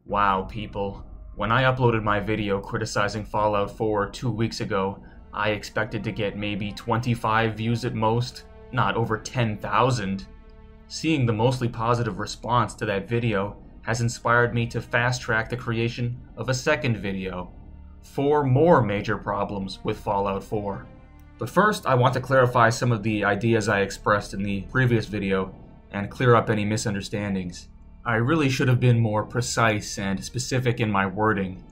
Wow, people. When I uploaded my video criticizing Fallout 4 2 weeks ago, I expected to get maybe 25 views at most, not over 10,000. Seeing the mostly positive response to that video has inspired me to fast-track the creation of a second video. 4 more major problems with Fallout 4. But first, I want to clarify some of the ideas I expressed in the previous video and clear up any misunderstandings. I really should have been more precise and specific in my wording.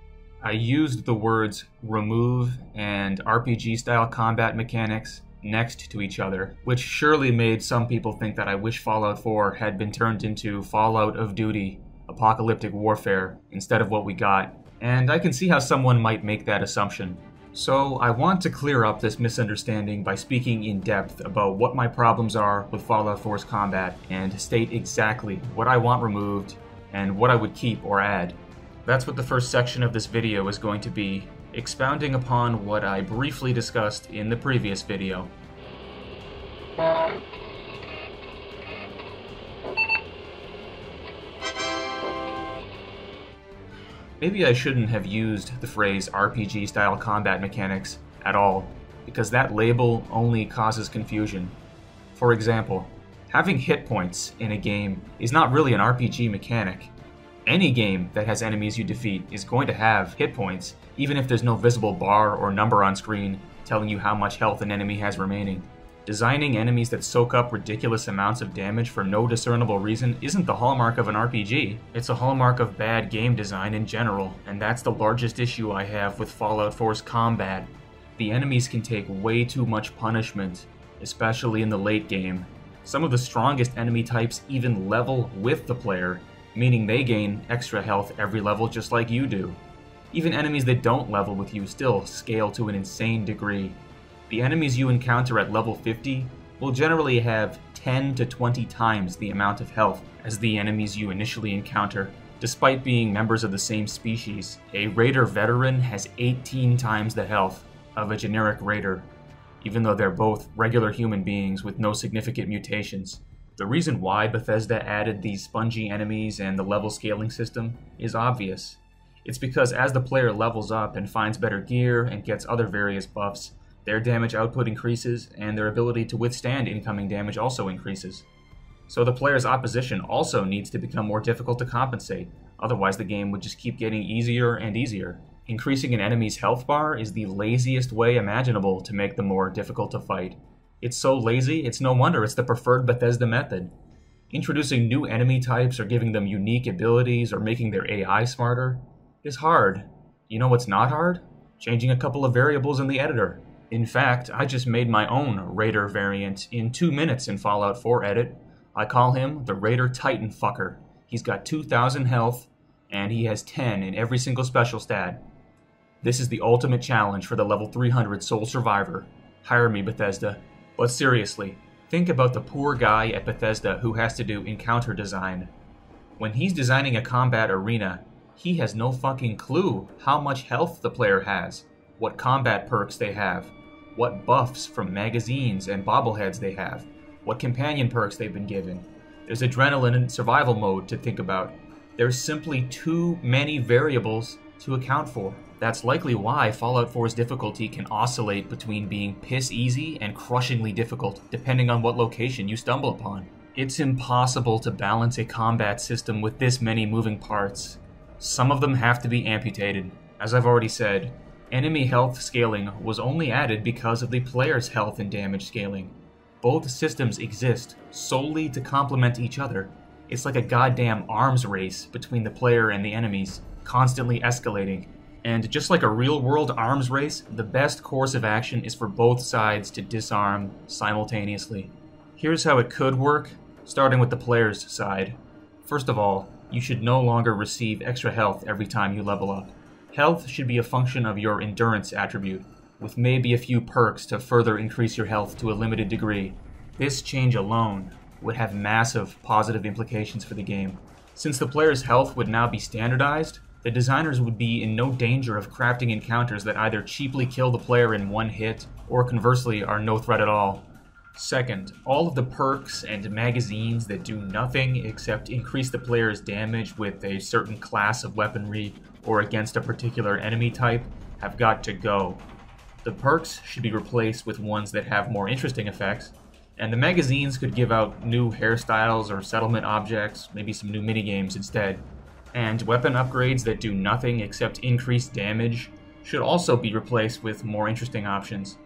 I used the words remove and RPG-style combat mechanics next to each other, which surely made some people think that I wish Fallout 4 had been turned into Fallout of Duty, apocalyptic warfare, instead of what we got, and I can see how someone might make that assumption. So I want to clear up this misunderstanding by speaking in depth about what my problems are with Fallout 4's combat and state exactly what I want removed and what I would keep or add. That's what the first section of this video is going to be, expounding upon what I briefly discussed in the previous video. Maybe I shouldn't have used the phrase RPG-style combat mechanics at all, because that label only causes confusion. For example, having hit points in a game is not really an RPG mechanic. Any game that has enemies you defeat is going to have hit points, even if there's no visible bar or number on screen telling you how much health an enemy has remaining. Designing enemies that soak up ridiculous amounts of damage for no discernible reason isn't the hallmark of an RPG. It's a hallmark of bad game design in general, and that's the largest issue I have with Fallout 4's combat. The enemies can take way too much punishment, especially in the late game. Some of the strongest enemy types even level with the player, meaning they gain extra health every level just like you do. Even enemies that don't level with you still scale to an insane degree. The enemies you encounter at level 50 will generally have 10 to 20 times the amount of health as the enemies you initially encounter, despite being members of the same species. A Raider veteran has 18 times the health of a generic Raider, even though they're both regular human beings with no significant mutations. The reason why Bethesda added these spongy enemies and the level scaling system is obvious. It's because as the player levels up and finds better gear and gets other various buffs, their damage output increases, and their ability to withstand incoming damage also increases. So the player's opposition also needs to become more difficult to compensate, otherwise the game would just keep getting easier and easier. Increasing an enemy's health bar is the laziest way imaginable to make them more difficult to fight. It's so lazy, it's no wonder it's the preferred Bethesda method. Introducing new enemy types or giving them unique abilities or making their AI smarter is hard. You know what's not hard? Changing a couple of variables in the editor. In fact, I just made my own Raider variant in 2 minutes in Fallout 4 edit. I call him the Raider Titan Fucker. He's got 2,000 health, and he has 10 in every single special stat. This is the ultimate challenge for the level 300 Sole Survivor. Hire me, Bethesda. But seriously, think about the poor guy at Bethesda who has to do encounter design. When he's designing a combat arena, he has no fucking clue how much health the player has, what combat perks they have, what buffs from magazines and bobbleheads they have, what companion perks they've been given. There's adrenaline and survival mode to think about. There's simply too many variables to account for. That's likely why Fallout 4's difficulty can oscillate between being piss easy and crushingly difficult, depending on what location you stumble upon. It's impossible to balance a combat system with this many moving parts. Some of them have to be amputated. As I've already said, enemy health scaling was only added because of the player's health and damage scaling. Both systems exist solely to complement each other. It's like a goddamn arms race between the player and the enemies, constantly escalating. And just like a real-world arms race, the best course of action is for both sides to disarm simultaneously. Here's how it could work, starting with the player's side. First of all, you should no longer receive extra health every time you level up. Health should be a function of your endurance attribute, with maybe a few perks to further increase your health to a limited degree. This change alone would have massive positive implications for the game. Since the player's health would now be standardized, the designers would be in no danger of crafting encounters that either cheaply kill the player in one hit, or conversely are no threat at all. Second, all of the perks and magazines that do nothing except increase the player's damage with a certain class of weaponry or against a particular enemy type have got to go. The perks should be replaced with ones that have more interesting effects, and the magazines could give out new hairstyles or settlement objects, maybe some new minigames instead. And weapon upgrades that do nothing except increase damage should also be replaced with more interesting options.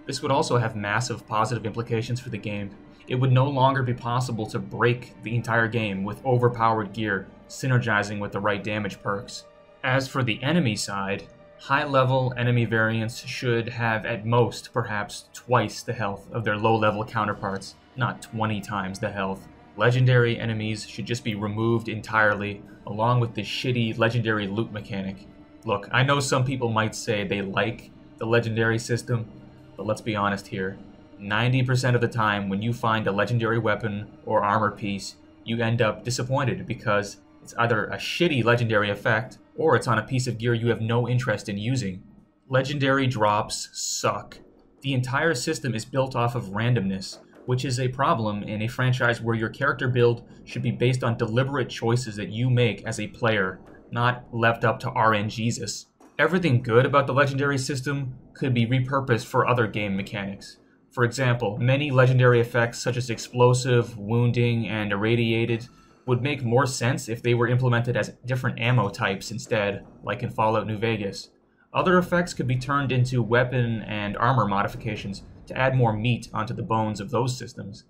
This would also have massive positive implications for the game. It would no longer be possible to break the entire game with overpowered gear, synergizing with the right damage perks. As for the enemy side, high-level enemy variants should have at most perhaps twice the health of their low-level counterparts, not 20 times the health. Legendary enemies should just be removed entirely, along with the shitty legendary loot mechanic. Look, I know some people might say they like the legendary system, but let's be honest here. 90% of the time when you find a legendary weapon or armor piece, you end up disappointed because it's either a shitty legendary effect or it's on a piece of gear you have no interest in using. Legendary drops suck. The entire system is built off of randomness, which is a problem in a franchise where your character build should be based on deliberate choices that you make as a player, not left up to RNGesus. Everything good about the legendary system could be repurposed for other game mechanics. For example, many legendary effects such as explosive, wounding, and irradiated would make more sense if they were implemented as different ammo types instead, like in Fallout New Vegas. Other effects could be turned into weapon and armor modifications to add more meat onto the bones of those systems.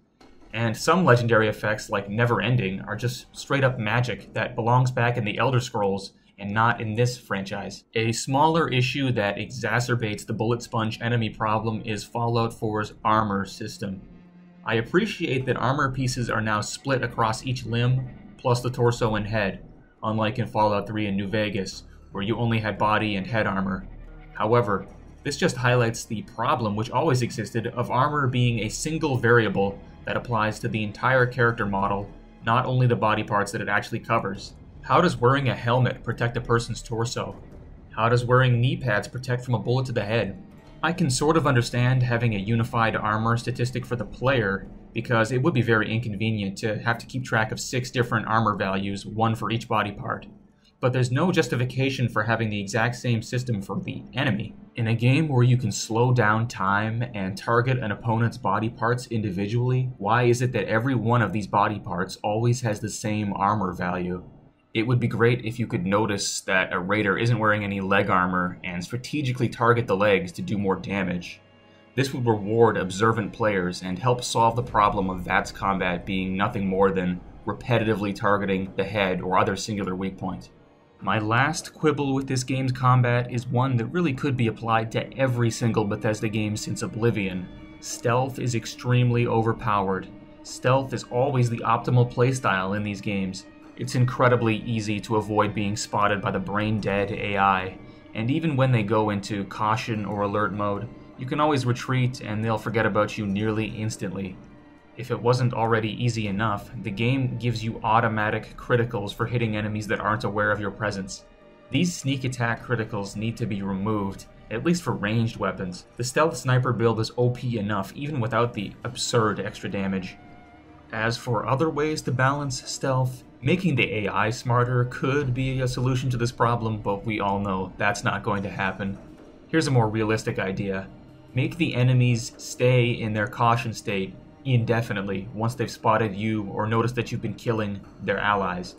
And some legendary effects, like Never Ending, are just straight up magic that belongs back in the Elder Scrolls and not in this franchise. A smaller issue that exacerbates the bullet sponge enemy problem is Fallout 4's armor system. I appreciate that armor pieces are now split across each limb, plus the torso and head, unlike in Fallout 3 and New Vegas, where you only had body and head armor. However, this just highlights the problem which always existed of armor being a single variable that applies to the entire character model, not only the body parts that it actually covers. How does wearing a helmet protect a person's torso? How does wearing knee pads protect from a bullet to the head? I can sort of understand having a unified armor statistic for the player, because it would be very inconvenient to have to keep track of 6 different armor values, one for each body part. But there's no justification for having the exact same system for the enemy. In a game where you can slow down time and target an opponent's body parts individually, why is it that every one of these body parts always has the same armor value? It would be great if you could notice that a raider isn't wearing any leg armor and strategically target the legs to do more damage. This would reward observant players and help solve the problem of VATS combat being nothing more than repetitively targeting the head or other singular weak point. My last quibble with this game's combat is one that really could be applied to every single Bethesda game since Oblivion. Stealth is extremely overpowered. Stealth is always the optimal playstyle in these games. It's incredibly easy to avoid being spotted by the brain-dead AI, and even when they go into caution or alert mode, you can always retreat and they'll forget about you nearly instantly. If it wasn't already easy enough, the game gives you automatic criticals for hitting enemies that aren't aware of your presence. These sneak attack criticals need to be removed, at least for ranged weapons. The stealth sniper build is OP enough even without the absurd extra damage. As for other ways to balance stealth, making the AI smarter could be a solution to this problem, but we all know that's not going to happen. Here's a more realistic idea. Make the enemies stay in their caution state indefinitely once they've spotted you or noticed that you've been killing their allies.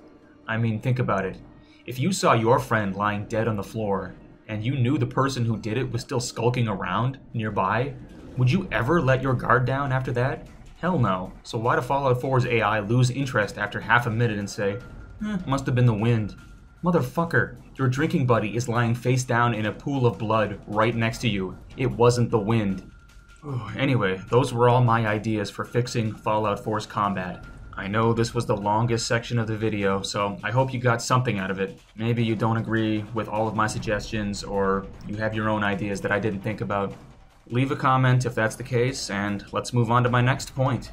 I mean, think about it. If you saw your friend lying dead on the floor, and you knew the person who did it was still skulking around nearby, would you ever let your guard down after that? Hell no. So why do Fallout 4's AI lose interest after half a minute and say, must have been the wind? Motherfucker, your drinking buddy is lying face down in a pool of blood right next to you. It wasn't the wind. Anyway, those were all my ideas for fixing Fallout 4's combat. I know this was the longest section of the video, so I hope you got something out of it. Maybe you don't agree with all of my suggestions, or you have your own ideas that I didn't think about. Leave a comment if that's the case, and let's move on to my next point.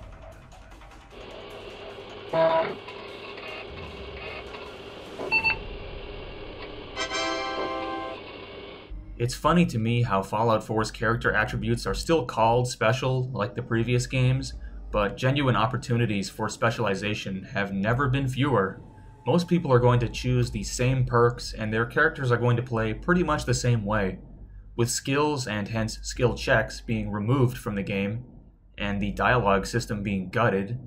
It's funny to me how Fallout 4's character attributes are still called special like the previous games, but genuine opportunities for specialization have never been fewer. Most people are going to choose the same perks, and their characters are going to play pretty much the same way, with skills and hence skill checks being removed from the game, and the dialogue system being gutted.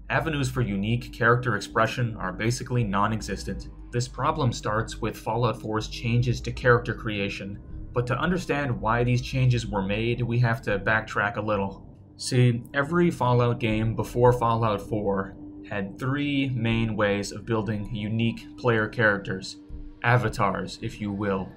Avenues for unique character expression are basically non-existent. This problem starts with Fallout 4's changes to character creation, but to understand why these changes were made, we have to backtrack a little. See, every Fallout game before Fallout 4 had three main ways of building unique player characters, avatars, if you will: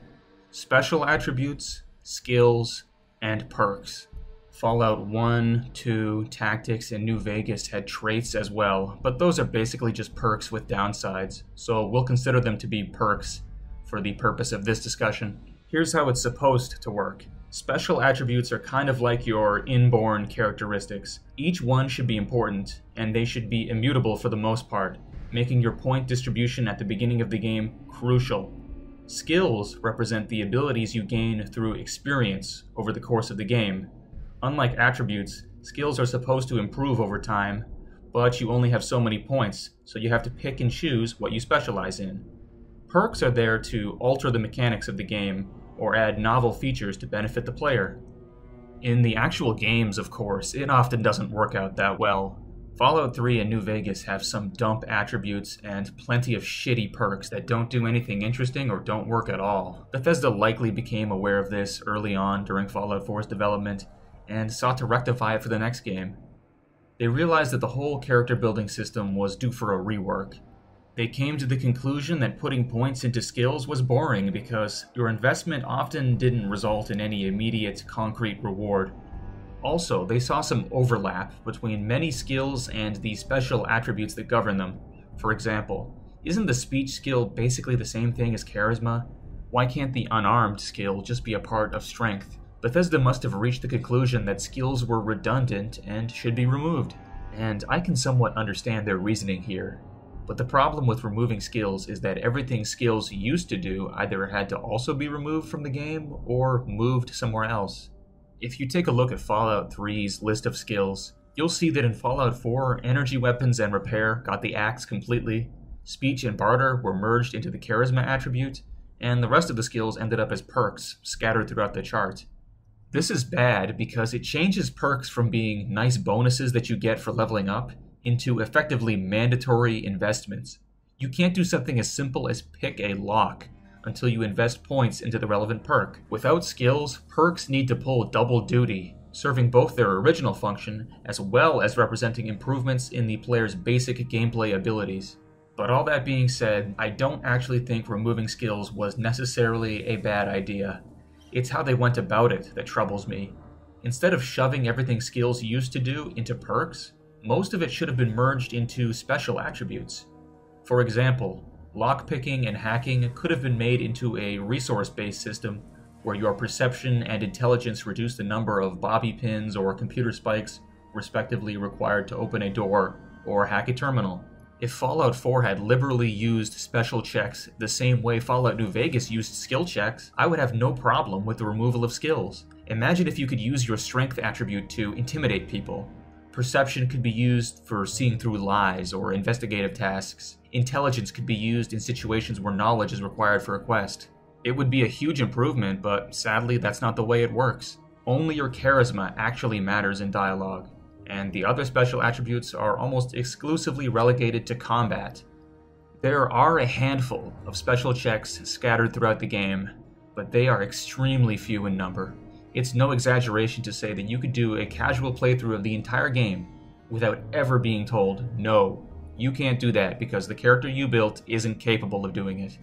special attributes, skills, and perks. Fallout 1, 2, Tactics, and New Vegas had traits as well, but those are basically just perks with downsides, so we'll consider them to be perks for the purpose of this discussion. Here's how it's supposed to work. Special attributes are kind of like your inborn characteristics. Each one should be important, and they should be immutable for the most part, making your point distribution at the beginning of the game crucial. Skills represent the abilities you gain through experience over the course of the game. Unlike attributes, skills are supposed to improve over time, but you only have so many points, so you have to pick and choose what you specialize in. Perks are there to alter the mechanics of the game, or add novel features to benefit the player. In the actual games, of course, it often doesn't work out that well. Fallout 3 and New Vegas have some dump attributes and plenty of shitty perks that don't do anything interesting or don't work at all. Bethesda likely became aware of this early on during Fallout 4's development, and sought to rectify it for the next game. They realized that the whole character building system was due for a rework. They came to the conclusion that putting points into skills was boring because your investment often didn't result in any immediate, concrete reward. Also, they saw some overlap between many skills and the special attributes that govern them. For example, isn't the speech skill basically the same thing as charisma? Why can't the unarmed skill just be a part of strength? Bethesda must have reached the conclusion that skills were redundant and should be removed. And I can somewhat understand their reasoning here. But the problem with removing skills is that everything skills used to do either had to also be removed from the game or moved somewhere else. If you take a look at Fallout 3's list of skills, you'll see that in Fallout 4, energy weapons and repair got the axe completely, speech and barter were merged into the charisma attribute, and the rest of the skills ended up as perks scattered throughout the chart. This is bad because it changes perks from being nice bonuses that you get for leveling up into effectively mandatory investments. You can't do something as simple as pick a lock until you invest points into the relevant perk. Without skills, perks need to pull double duty, serving both their original function as well as representing improvements in the player's basic gameplay abilities. But all that being said, I don't actually think removing skills was necessarily a bad idea. It's how they went about it that troubles me. Instead of shoving everything skills used to do into perks, most of it should have been merged into special attributes. For example, lockpicking and hacking could have been made into a resource-based system where your perception and intelligence reduce the number of bobby pins or computer spikes respectively required to open a door or hack a terminal. If Fallout 4 had liberally used special checks the same way Fallout New Vegas used skill checks, I would have no problem with the removal of skills. Imagine if you could use your strength attribute to intimidate people. Perception could be used for seeing through lies or investigative tasks. Intelligence could be used in situations where knowledge is required for a quest. It would be a huge improvement, but sadly that's not the way it works. Only your charisma actually matters in dialogue, and the other special attributes are almost exclusively relegated to combat. There are a handful of special checks scattered throughout the game, but they are extremely few in number. It's no exaggeration to say that you could do a casual playthrough of the entire game without ever being told, no, you can't do that because the character you built isn't capable of doing it.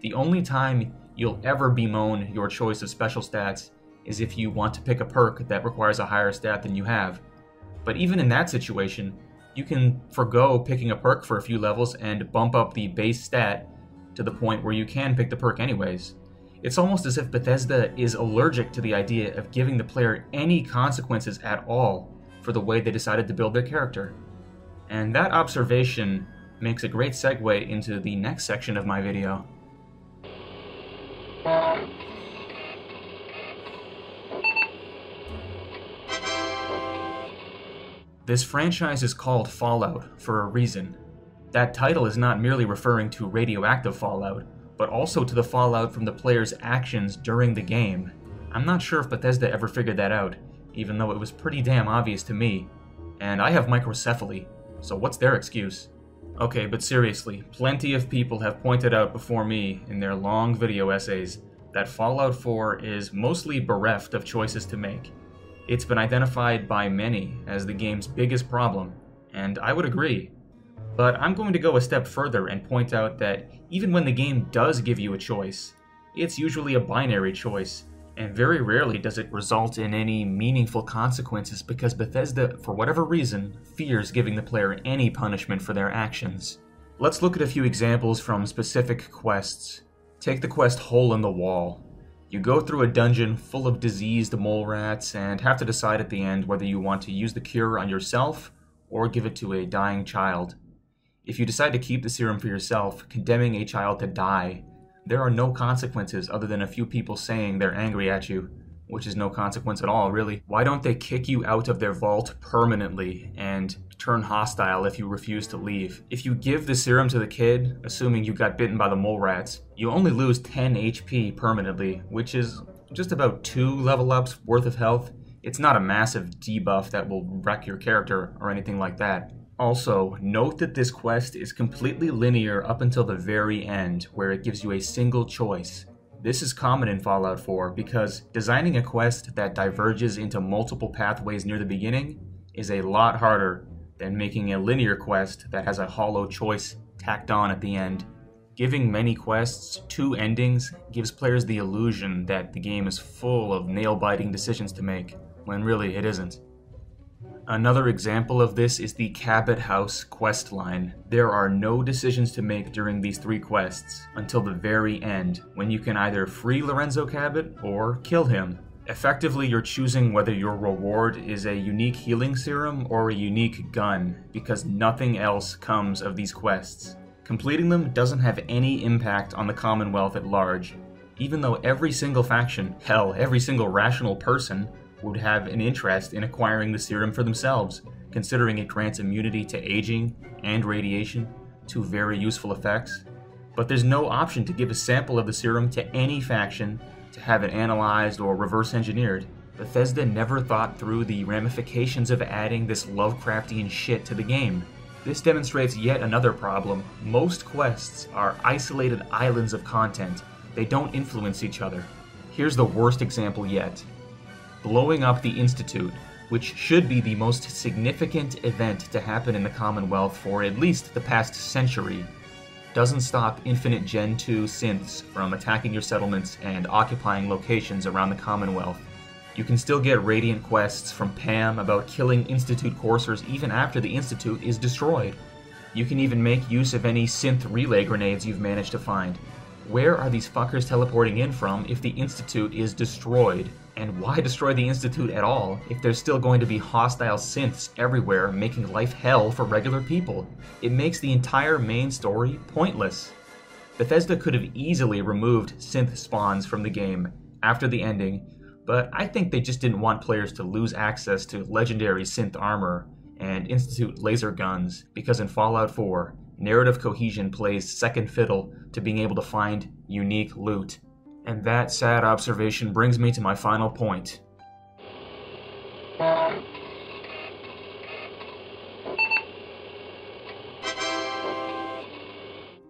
The only time you'll ever bemoan your choice of special stats is if you want to pick a perk that requires a higher stat than you have. But even in that situation, you can forgo picking a perk for a few levels and bump up the base stat to the point where you can pick the perk anyways. It's almost as if Bethesda is allergic to the idea of giving the player any consequences at all for the way they decided to build their character. And that observation makes a great segue into the next section of my video. This franchise is called Fallout for a reason. That title is not merely referring to radioactive fallout, but also to the fallout from the player's actions during the game. I'm not sure if Bethesda ever figured that out, even though it was pretty damn obvious to me. And I have microcephaly, so what's their excuse? Okay, but seriously, plenty of people have pointed out before me in their long video essays that Fallout 4 is mostly bereft of choices to make. It's been identified by many as the game's biggest problem, and I would agree. But I'm going to go a step further and point out that even when the game does give you a choice, it's usually a binary choice, and very rarely does it result in any meaningful consequences because Bethesda, for whatever reason, fears giving the player any punishment for their actions. Let's look at a few examples from specific quests. Take the quest Hole in the Wall. You go through a dungeon full of diseased mole rats and have to decide at the end whether you want to use the cure on yourself or give it to a dying child. If you decide to keep the serum for yourself, condemning a child to die, there are no consequences other than a few people saying they're angry at you, which is no consequence at all, really. Why don't they kick you out of their vault permanently and turn hostile if you refuse to leave? If you give the serum to the kid, assuming you got bitten by the mole rats, you only lose 10 HP permanently, which is just about 2 level ups worth of health. It's not a massive debuff that will wreck your character or anything like that. Also, note that this quest is completely linear up until the very end, where it gives you a single choice. This is common in Fallout 4 because designing a quest that diverges into multiple pathways near the beginning is a lot harder than making a linear quest that has a hollow choice tacked on at the end. Giving many quests 2 endings gives players the illusion that the game is full of nail-biting decisions to make, when really it isn't. Another example of this is the Cabot House quest line. There are no decisions to make during these 3 quests until the very end, when you can either free Lorenzo Cabot or kill him. Effectively, you're choosing whether your reward is a unique healing serum or a unique gun, because nothing else comes of these quests. Completing them doesn't have any impact on the Commonwealth at large, even though every single faction, hell, every single rational person, would have an interest in acquiring the serum for themselves, considering it grants immunity to aging and radiation, 2 very useful effects. But there's no option to give a sample of the serum to any faction to have it analyzed or reverse engineered. Bethesda never thought through the ramifications of adding this Lovecraftian shit to the game. This demonstrates yet another problem. Most quests are isolated islands of content. They don't influence each other. Here's the worst example yet. Blowing up the Institute, which should be the most significant event to happen in the Commonwealth for at least the past century, doesn't stop infinite Gen 2 synths from attacking your settlements and occupying locations around the Commonwealth. You can still get Radiant quests from Pam about killing Institute coursers even after the Institute is destroyed. You can even make use of any synth relay grenades you've managed to find. Where are these fuckers teleporting in from if the Institute is destroyed? And why destroy the Institute at all if there's still going to be hostile synths everywhere making life hell for regular people? It makes the entire main story pointless. Bethesda could have easily removed synth spawns from the game after the ending, but I think they just didn't want players to lose access to legendary synth armor and Institute laser guns, because in Fallout 4, narrative cohesion plays second fiddle to being able to find unique loot. And that sad observation brings me to my final point.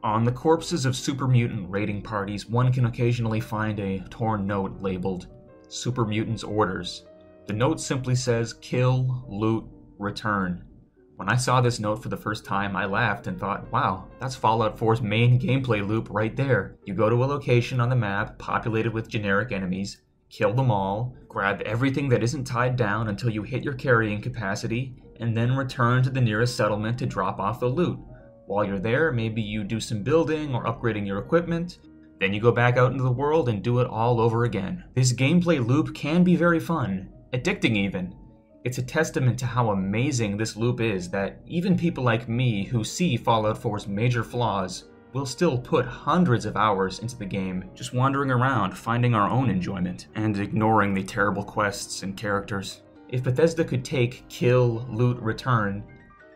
On the corpses of super mutant raiding parties, one can occasionally find a torn note labeled Super Mutants Orders. The note simply says, kill, loot, return. When I saw this note for the first time, I laughed and thought, wow, that's Fallout 4's main gameplay loop right there. You go to a location on the map populated with generic enemies, kill them all, grab everything that isn't tied down until you hit your carrying capacity, and then return to the nearest settlement to drop off the loot. While you're there, maybe you do some building or upgrading your equipment, then you go back out into the world and do it all over again. This gameplay loop can be very fun, addicting even. It's a testament to how amazing this loop is that even people like me who see Fallout 4's major flaws will still put hundreds of hours into the game, just wandering around, finding our own enjoyment, and ignoring the terrible quests and characters. If Bethesda could take kill, loot, return,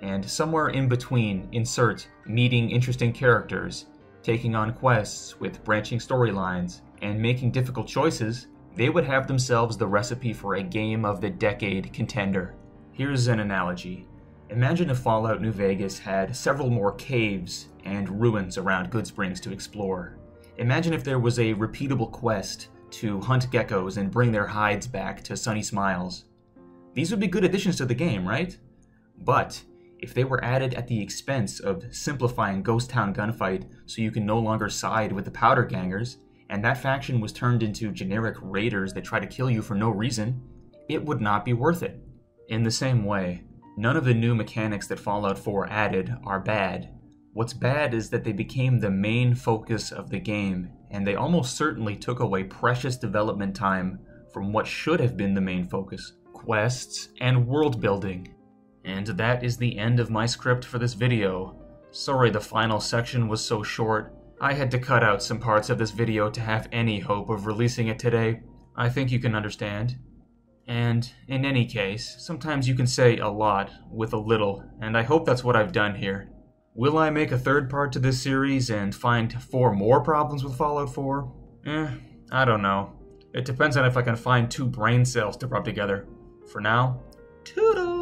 and somewhere in between insert meeting interesting characters, taking on quests with branching storylines, and making difficult choices, they would have themselves the recipe for a game of the decade contender. Here's an analogy. Imagine if Fallout New Vegas had several more caves and ruins around Goodsprings to explore. Imagine if there was a repeatable quest to hunt geckos and bring their hides back to Sunny Smiles. These would be good additions to the game, right? But if they were added at the expense of simplifying Ghost Town Gunfight so you can no longer side with the Powder Gangers, and that faction was turned into generic raiders that try to kill you for no reason, it would not be worth it. In the same way, none of the new mechanics that Fallout 4 added are bad. What's bad is that they became the main focus of the game, and they almost certainly took away precious development time from what should have been the main focus: quests and world building. And that is the end of my script for this video. Sorry the final section was so short. I had to cut out some parts of this video to have any hope of releasing it today. I think you can understand. And in any case, sometimes you can say a lot with a little, and I hope that's what I've done here. Will I make a third part to this series and find 4 more problems with Fallout 4? I don't know. It depends on if I can find 2 brain cells to rub together. For now, toodles!